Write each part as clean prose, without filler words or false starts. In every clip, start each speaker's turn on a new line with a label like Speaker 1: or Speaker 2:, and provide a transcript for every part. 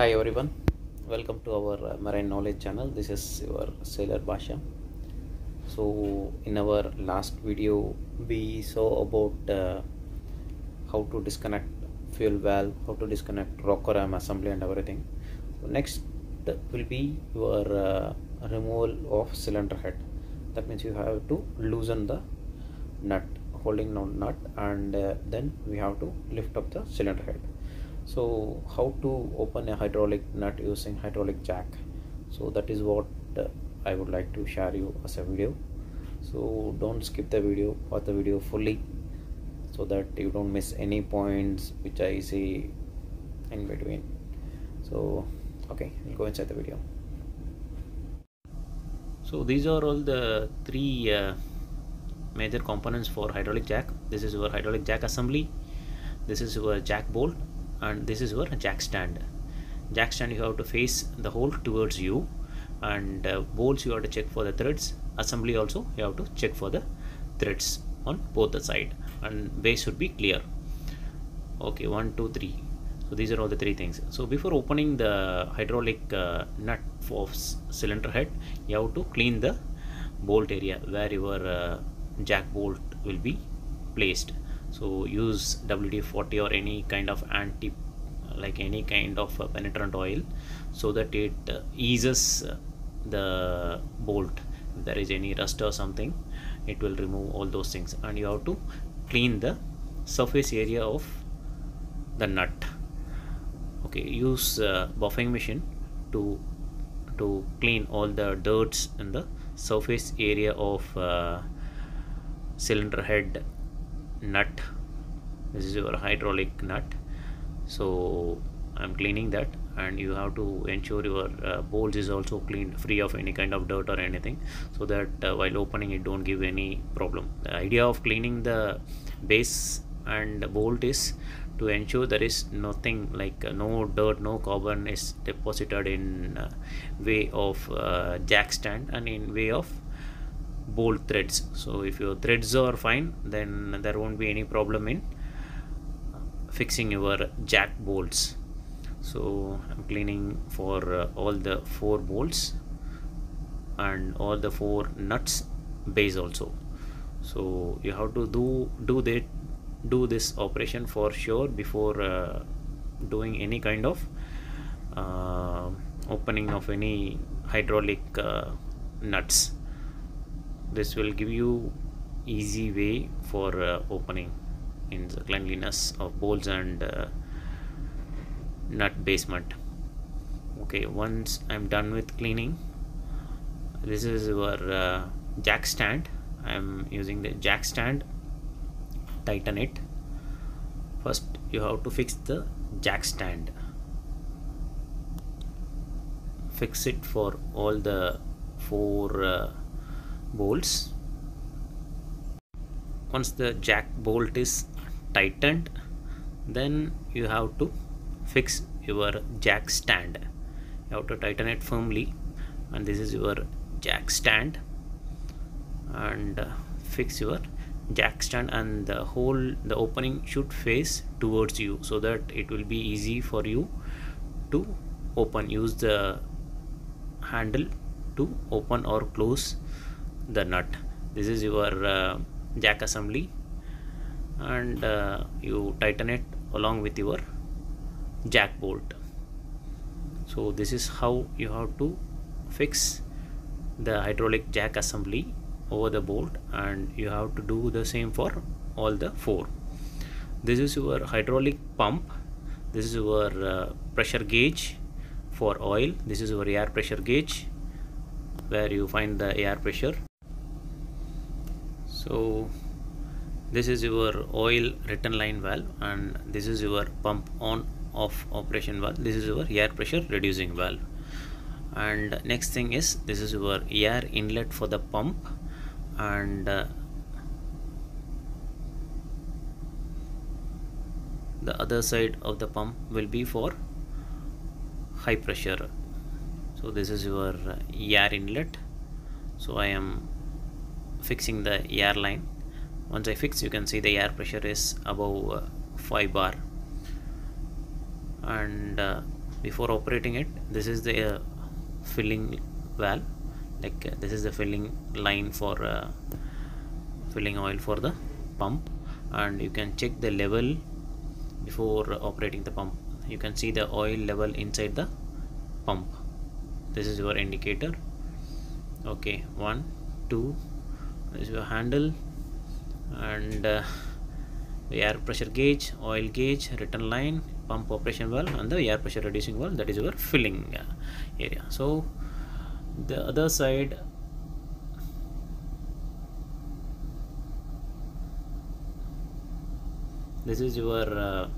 Speaker 1: Hi everyone, welcome to our marine knowledge channel. This is your sailor Basha. So in our last video we saw about how to disconnect fuel valve, how to disconnect rocker arm assembly and everything. So next will be your removal of cylinder head. That means you have to loosen the nut, holding on nut, and then we have to lift up the cylinder head. So how to open a hydraulic nut using hydraulic jack? So that is what I would like to share you as a video. So don't skip the video, watch the video fully so that you don't miss any points which I see in between. So okay, we'll go inside the video. So these are all the three major components for hydraulic jack. This is your hydraulic jack assembly, this is your jack bolt, and this is your jack stand. Jack stand you have to face the hole towards you, and bolts you have to check for the threads. Assembly also you have to check for the threads on both the side, and base should be clear. Okay, 1 2 3. So these are all the three things. So before opening the hydraulic nut for cylinder head, you have to clean the bolt area where your jack bolt will be placed. So use WD-40 or any kind of any kind of penetrant oil, so that it eases the bolt. If there is any rust or something, it will remove all those things. And you have to clean the surface area of the nut. Okay, use buffing machine to clean all the dirts in the surface area of cylinder head nut. This is your hydraulic nut, so I'm cleaning that, and you have to ensure your bolts is also cleaned, free of any kind of dirt or anything, so that while opening it don't give any problem. The idea of cleaning the base and bolt is to ensure there is nothing like no dirt, no carbon is deposited in way of jack stand and in way of bolt threads. So if your threads are fine, then there won't be any problem in fixing your jack bolts. So I'm cleaning for all the 4 bolts and all the 4 nuts base also. So you have to do this operation for sure before doing any kind of opening of any hydraulic nuts. This will give you easy way for opening in the cleanliness of bolts and nut basement. Okay, once I'm done with cleaning, this is your jack stand. I'm using the jack stand. Tighten it. First you have to fix the jack stand. Fix it for all the 4 bolts. Once the jack bolt is tightened, then you have to fix your jack stand. You have to tighten it firmly, and this is your jack stand, and fix your jack stand, and the opening should face towards you, so that it will be easy for you to open. Use the handle to open or close the nut. This is your jack assembly, and you tighten it along with your jack bolt. So this is how you have to fix the hydraulic jack assembly over the bolt, and you have to do the same for all the 4. This is your hydraulic pump. This is your pressure gauge for oil. This is your air pressure gauge, where you find the air pressure. So this is your oil return line valve, and this is your pump on off operation valve. This is your air pressure reducing valve. And next thing is, this is your air inlet for the pump, and the other side of the pump will be for high pressure. So this is your air inlet. So I am fixing the air line. Once I fix, you can see the air pressure is above 5 bar, and before operating it, this is the filling valve, like this is the filling line for filling oil for the pump, and you can check the level before operating the pump. You can see the oil level inside the pump. This is your indicator. Okay, 1 2, this is your handle, and the air pressure gauge, oil gauge, return line, pump operation valve, and the air pressure reducing valve, that is your filling area. So the other side, this is your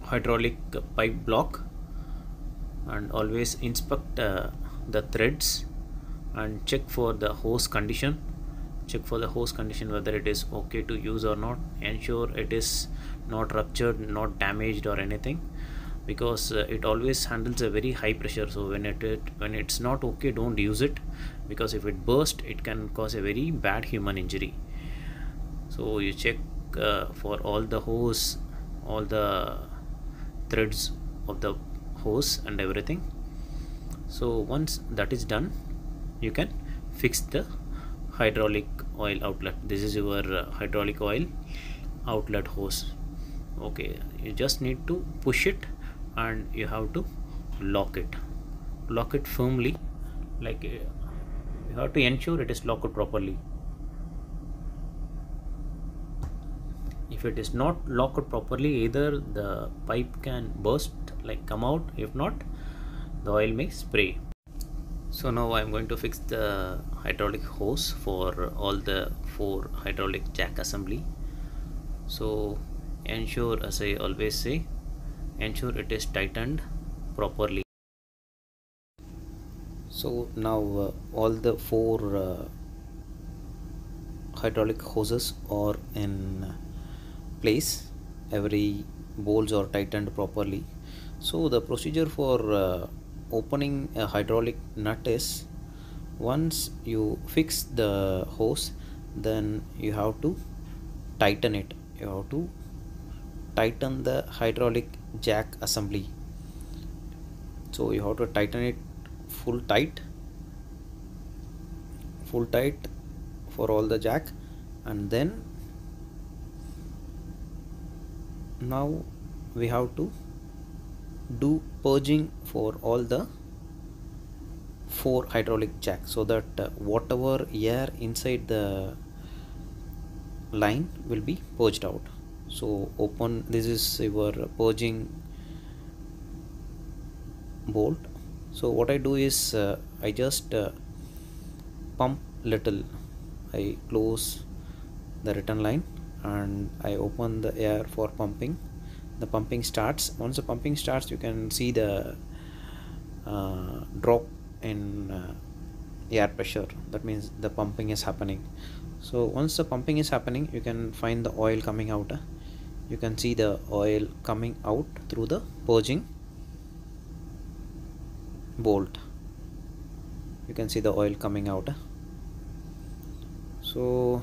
Speaker 1: hydraulic pipe block, and always inspect the threads and check for the hose condition. Check for the hose condition, whether it is okay to use or not. Ensure it is not ruptured, not damaged or anything, because it always handles a very high pressure. So when it's not okay, don't use it, because if it burst, it can cause a very bad human injury. So you check for all the hose, all the threads of the hose and everything. So once that is done, you can fix the hydraulic oil outlet. This is your hydraulic oil outlet hose. Okay, you just need to push it, and you have to lock it firmly, like you have to ensure it is locked properly. If it is not locked properly, either the pipe can burst, like come out, if not, the oil may spray. So now I am going to fix the hydraulic hose for all the 4 hydraulic jack assembly. So ensure, as I always say, ensure it is tightened properly. So now all the 4 hydraulic hoses are in place. Every bolts are tightened properly. So the procedure for opening a hydraulic nut is, once you fix the hose, then you have to tighten it. You have to tighten the hydraulic jack assembly. So you have to tighten it full tight for all the jack, and then now we have to do purging for all the 4 hydraulic jacks, so that whatever air inside the line will be purged out. So open, this is your purging bolt. So what I do is I just pump little. I close the return line and I open the air for pumping. The pumping starts. Once the pumping starts, you can see the drop in air pressure. That means the pumping is happening. So once the pumping is happening, you can find the oil coming out. You can see the oil coming out through the purging bolt. You can see the oil coming out. So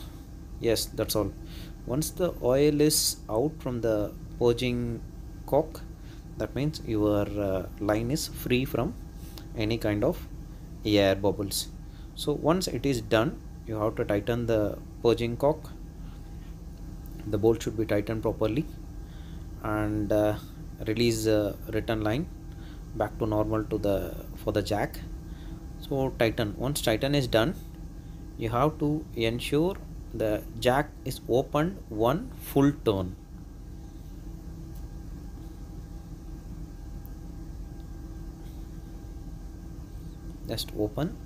Speaker 1: yes, that's all. Once the oil is out from the purging cock, that means your line is free from any kind of air bubbles. So once it is done, you have to tighten the purging cock. The bolt should be tightened properly, and release the return line back to normal for the jack. So tighten. Once tighten is done, you have to ensure the jack is opened one full turn. Just open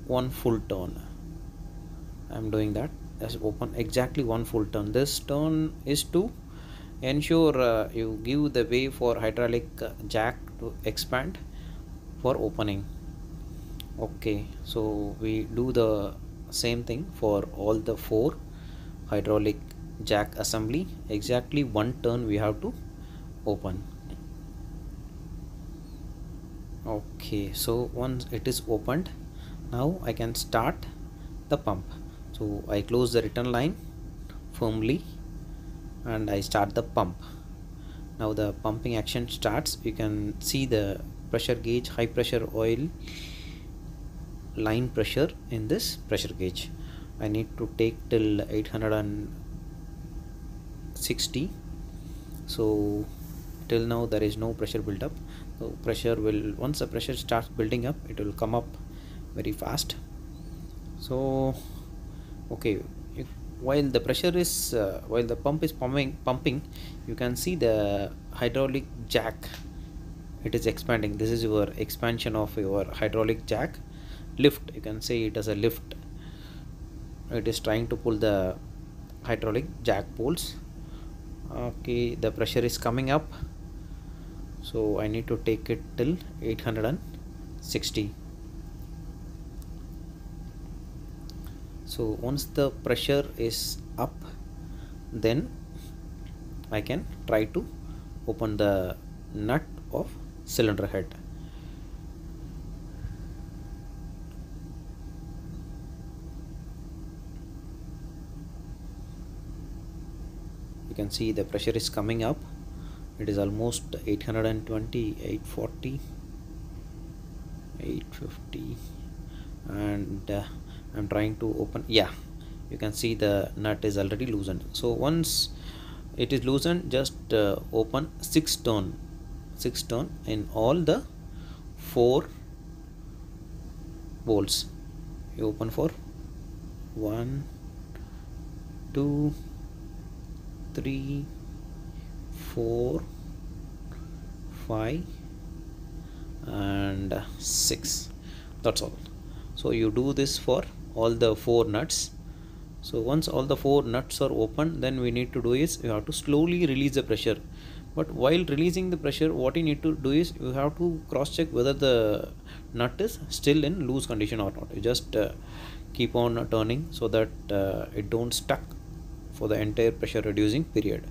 Speaker 1: one full turn. I am doing that. Just open exactly one full turn. This turn is to ensure you give the way for hydraulic jack to expand for opening. Okay, so we do the same thing for all the 4 hydraulic jack assembly. Exactly one turn we have to open. Okay, so once it is opened, now I can start the pump. So I close the return line firmly and I start the pump. Now the pumping action starts. You can see the pressure gauge, high pressure oil line pressure in this pressure gauge. I need to take till 860. So till now there is no pressure build up. So pressure will, once the pressure starts building up, it will come up very fast. So okay, while the pressure is while the pump is pumping, you can see the hydraulic jack, it is expanding. This is your expansion of your hydraulic jack. Lift, you can say it as a lift. It is trying to pull the hydraulic jack bolts. Okay, the pressure is coming up, so I need to take it till 860. So once the pressure is up, then I can try to open the nut of cylinder head. You can see the pressure is coming up. It is almost 820, 840, 850, and I'm trying to open. Yeah, you can see the nut is already loosened. So once it is loosened, just open 6 turn in all the 4 bolts. You open for 1, 2, 3, 4, 5 and 6. That's all. So you do this for all the 4 nuts. So once all the 4 nuts are open, then we need to do is you have to slowly release the pressure. But while releasing the pressure, what you need to do is you have to cross check whether the nut is still in loose condition or not. You just keep on turning so that it don't stuck for the entire pressure reducing period.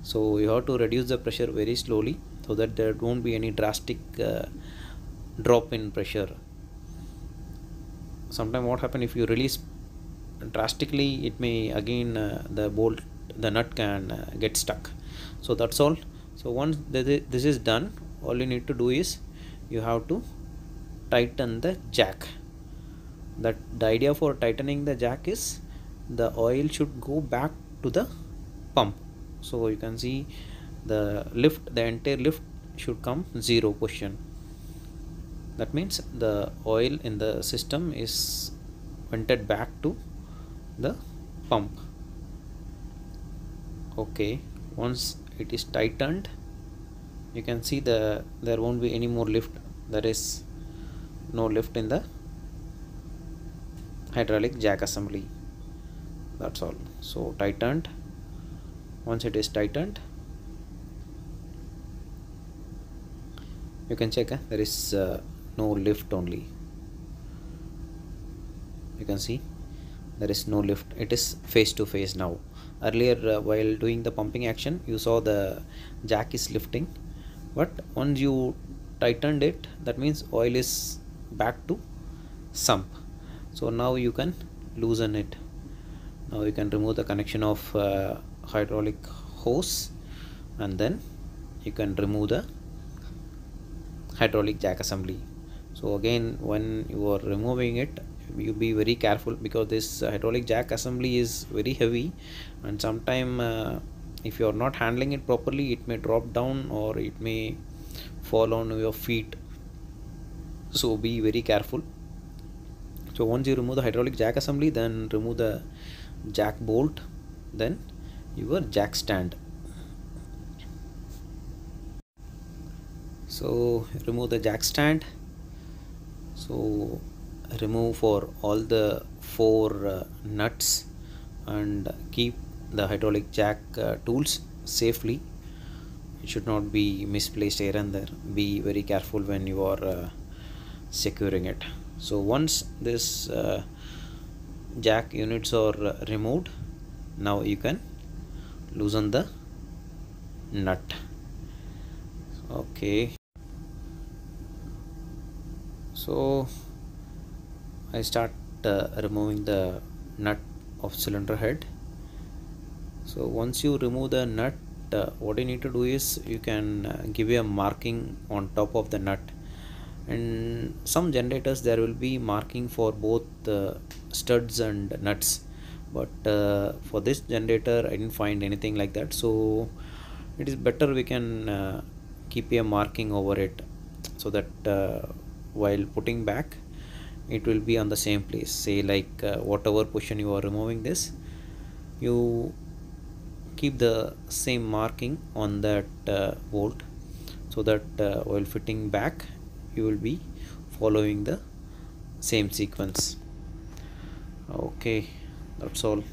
Speaker 1: So you have to reduce the pressure very slowly so that there won't be any drastic drop in pressure. Sometimes what happen, if you release drastically, it may again the nut can get stuck. So that's all. So once this is done, all you need to do is you have to tighten the jack. The idea for tightening the jack is the oil should go back to the pump. So you can see the entire lift should come 0 position. That means the oil in the system is vented back to the pump. Okay, once it is tightened, you can see there won't be any more lift. There is no lift in the hydraulic jack assembly. That's all. So tightened. Once it is tightened, you can check there is no lift only. You can see there is no lift. It is face to face now. Earlier while doing the pumping action, you saw the jack is lifting, but once you tightened it, that means oil is back to sump. So now you can loosen it. Now you can remove the connection of hydraulic hose, and then you can remove the hydraulic jack assembly. So again, when you are removing it, you be very careful, because this hydraulic jack assembly is very heavy, and sometime if you are not handling it properly, it may drop down or it may fall on your feet. So be very careful. So once you remove the hydraulic jack assembly, then remove the jack bolt, then your jack stand. So remove the jack stand. So remove for all the 4 nuts and keep the hydraulic jack tools safely. It should not be misplaced here and there. Be very careful when you are securing it. So once this jack units are removed, now you can loosen the nut. Okay, so I start removing the nut of cylinder head. So once you remove the nut what you need to do is you can give a marking on top of the nut. And some generators there will be marking for both studs and nuts, but for this generator I didn't find anything like that, so it is better we can keep a marking over it, so that while putting back it will be on the same place. Say like whatever position you are removing this, you keep the same marking on that bolt, so that while fitting back you will be following the same sequence. Okay, that's all.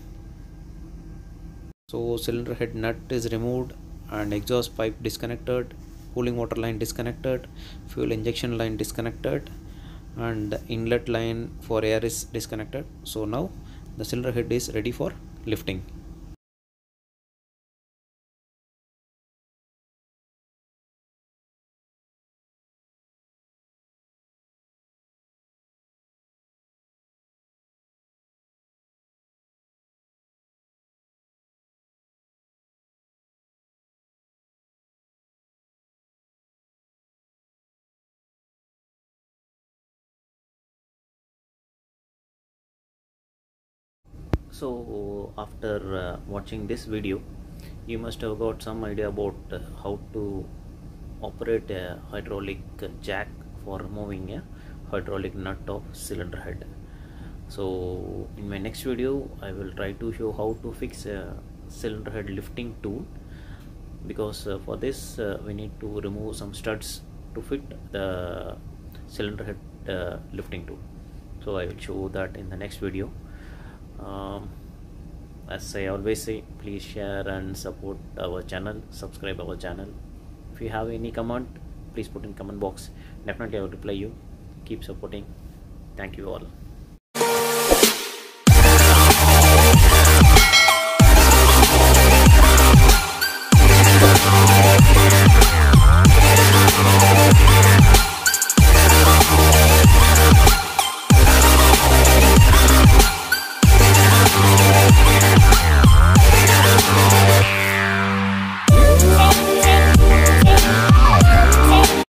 Speaker 1: So cylinder head nut is removed and exhaust pipe disconnected, cooling water line disconnected, fuel injection line disconnected, and inlet line for air is disconnected. So now the cylinder head is ready for lifting. So after watching this video, you must have got some idea about how to operate a hydraulic jack for removing a hydraulic nut of cylinder head. So in my next video I will try to show how to fix a cylinder head lifting tool, because for this we need to remove some studs to fit the cylinder head lifting tool. So I will show that in the next video. As I always say, please share and support our channel, subscribe our channel. If you have any comment, please put in comment box. Definitely I will reply you. Keep supporting. Thank you all.